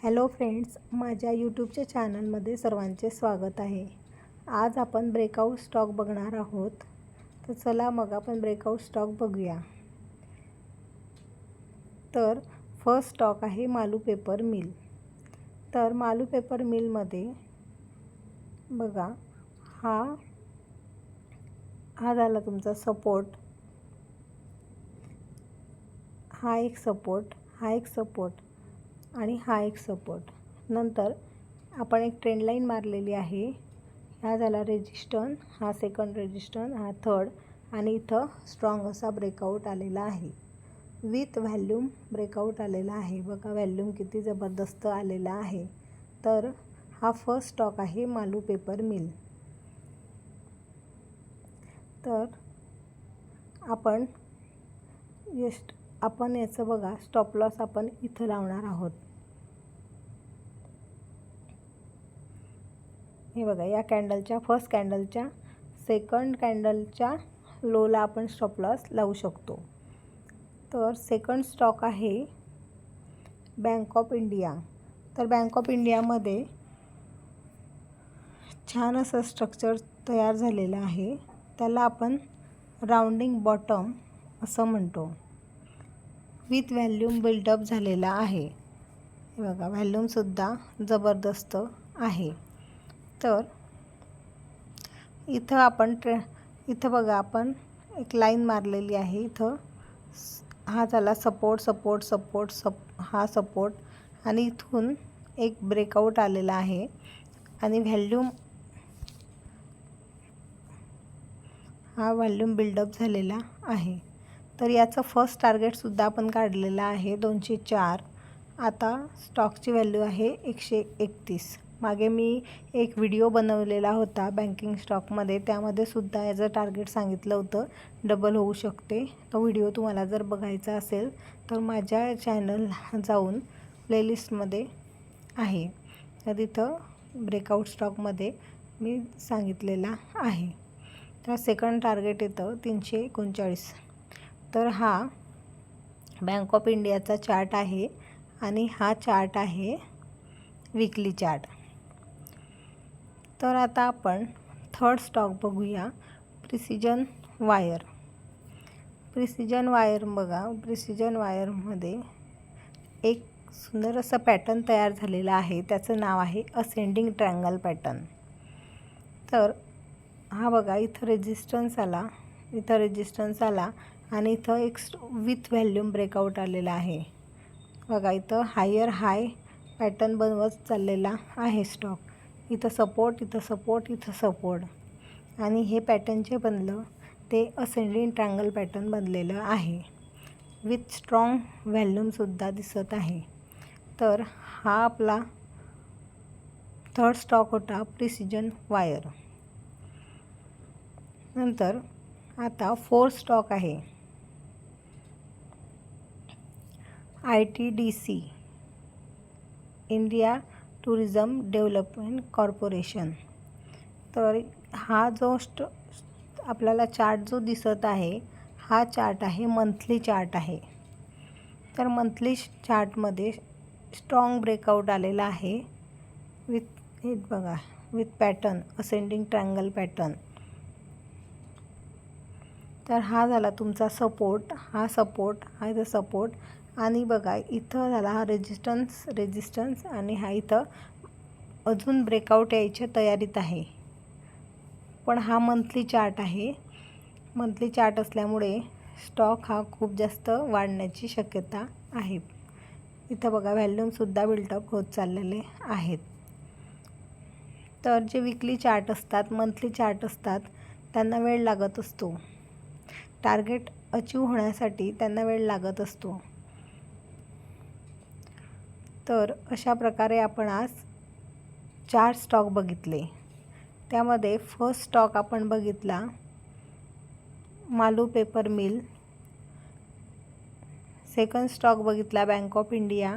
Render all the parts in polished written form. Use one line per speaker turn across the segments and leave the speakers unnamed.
Hello friends, माझ्या यूट्यूबच्या चॅनलमध्ये सर्वांचे स्वागत आहे। आज आपण ब्रेकआउट स्टॉक बघणार आहोत। तर चला मग आपण ब्रेकआउट स्टॉक बघूया। तर फर्स्ट स्टॉक आहे मालू पेपर मिल। तर मालू पेपर मिलमध्ये बघा हा झाला तुमचा सपोर्ट, हा एक सपोर्ट, हा एक सपोर्ट आणि हा एक सपोर्ट। नंतर आपण एक ट्रेंड लाईन मारलेली आहे। हा झाला रेजिस्टन्स, हा सेकंड रेजिस्टन्स, हा थर्ड आणि इथं स्ट्रॉंग असा ब्रेकआउट आलेला आहे। विथ व्हॉल्यूम ब्रेकआउट आलेला आहे। बघा व्हॉल्यूम किती जबरदस्त आलेला आहे। तर हा फर्स्ट स्टॉक आहे मालू पेपर मिल। तर आपण याचं बघा स्टॉप लॉस आपण इथं लावणार आहोत। हे बघा या कॅन्डलच्या फर्स्ट कॅन्डलच्या सेकंड कॅन्डलच्या लोला आपण स्टॉप लॉस लावू शकतो। तर सेकंड स्टॉक आहे बँक ऑफ इंडिया। तर बँक ऑफ इंडियामध्ये छान असं स्ट्रक्चर तयार झालेलं आहे। त्याला आपण राउंडिंग बॉटम असं म्हणतो। विथ व्हॉल्यूम बिल्डअप झालेला आहे। हे बघा व्हॉल्यूमसुद्धा जबरदस्त आहे। तर इथं बघा आपण एक लाईन मारलेली आहे। इथं हा झाला सपोर्ट सपोर्ट सपोर्ट हा सपोर्ट आणि इथून एक ब्रेकआउट आलेला आहे आणि व्हॉल्यूम बिल्डअप झालेला आहे। तर याचं फर्स्ट टार्गेटसुद्धा आपण काढलेलं आहे 204। आता स्टॉकची व्हॅल्यू आहे 131। मागे मी एक व्हिडिओ बनवलेला होता बँकिंग स्टॉकमध्ये, त्यामध्ये सुद्धा याचं टार्गेट सांगितलं होतं डबल होऊ शकते। तो व्हिडिओ तुम्हाला जर बघायचा असेल तर माझ्या चॅनलला जाऊन प्लेलिस्टमध्ये आहे। तर तिथं ब्रेकआउट स्टॉकमध्ये मी सांगितलेला आहे। तर सेकंड टार्गेट येतं 339। तर हा बँक ऑफ इंडियाचा चार्ट आहे आणि हा चार्ट आहे वीकली चार्ट। तर आता आपण थर्ड स्टॉक बघूया प्रिसिजन वायर। प्रिसिजन वायर बघा, प्रिसिजन वायरमध्ये एक सुंदर असं पॅटर्न तयार झालेला आहे। त्याचं नाव आहे असेंडिंग ट्रायंगल पॅटर्न। तर हा बघा इथं रेजिस्टन्स आला, इथं रेजिस्टन्स आला आणि इथं एक विथ व्हॉल्यूम ब्रेकआउट आलेला आहे। बघा इथं हायर हाय पॅटर्न बनवत चाललेला आहे स्टॉक। इथं सपोर्ट, इथं सपोर्ट, इथं सपोर्ट आणि हे पॅटर्न जे बनलं ते असेंडिंग ट्रायंगल पॅटर्न बनलेलं आहे। विथ स्ट्रॉंग व्हॉल्यूमसुद्धा दिसत आहे। तर हा आपला थर्ड स्टॉक होता प्रिसिजन वायर। नंतर आता फोर्थ स्टॉक आहे ITDC, India tourism development corporation. तर हा जो आपल्याला चार्ट जो दिसत आहे हा चार्ट आहे मंथली चार्ट आहे। तर मंथली चार्टमध्ये स्ट्रॉंग ब्रेकआउट आलेला आहे हे बघा with pattern ascending triangle pattern. तर हा झाला तुमचा सपोर्ट, हा सपोर्ट, हा इथं सपोर्ट आणि बघा इथं झाला हा रेजिस्टन्स आणि हा इथं अजून ब्रेकआउट यायच्या तयारीत आहे। पण हा मंथली चार्ट आहे। मंथली चार्ट असल्यामुळे स्टॉक हा खूप जास्त वाढण्याची शक्यता आहे। इथं बघा व्हॉल्यूमसुद्धा बिल्डअप होत चाललेले आहेत। तर जे वीकली चार्ट असतात, मंथली चार्ट असतात त्यांना वेळ लागत असतो। टार्गेट अचीव होण्यासाठी त्यांना वेळ लागत असतो। तर अशा प्रकारे आपण आज 4 स्टॉक बघितले। त्यामध्ये फर्स्ट स्टॉक आपण बघितला Malu paper mill, second stock बघितला bank of India,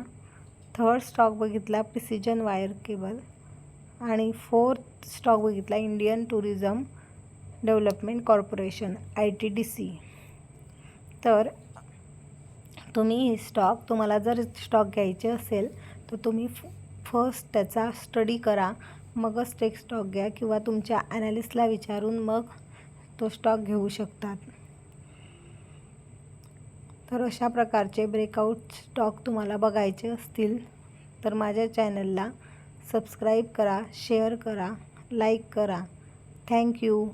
third stock बघितला प्रिसिजन वायर केबल आणि फोर्थ स्टॉक बघितला Indian tourism development corporation ITDC। तर तुम्हाला जर स्टॉक घ्यायचे असेल तर तुम्ही फर्स्ट त्याचा स्टडी करा, मगच टेक स्टॉक घ्या किंवा तुमच्या ॲनालिस्टला विचारून मग तो स्टॉक घेऊ शकतात. तर अशा प्रकारचे ब्रेकआउट स्टॉक तुम्हाला बघायचे असतील तर माझ्या चॅनलला सबस्क्राईब करा, शेअर करा, लाईक करा. थँक्यू.